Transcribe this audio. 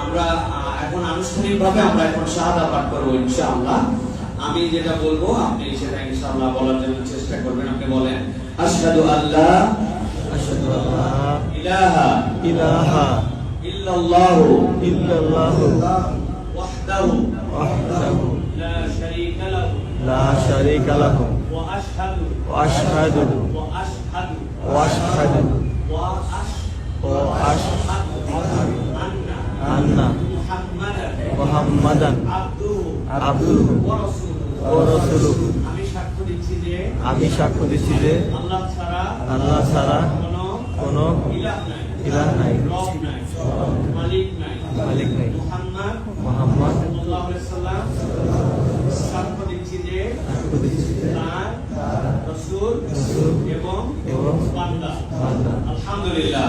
আমরা এখন আনুষ্ঠানিকভাবে আমরা এখন শাহাদা পাঠ করব ইনশাআল্লাহ। আমি যেটা বলবো আপনি সেটা ইনশাআল্লাহ বলার জন্য চেষ্টা করবেন। আপনি বলেন আশহাদু আল্লা ইলাহা ইল্লাল্লাহু ওয়াহদাহু লা শারীকা লাহু ওয়া আশহাদু আন্না মুহাম্মাদান আবদুহু ওয়া রাসূলুহু। আমি সাক্ষ্য দিচ্ছি যে আল্লাহ ছাড়া কোনো ইলাহ নাই, মালিক নাই। মুহাম্মদ সাল্লাল্লাহু আলাইহি সাল্লাম সাক্ষ্য দিচ্ছি যে তার রাসূল এবং বান্দা। আলহামদুলিল্লাহ।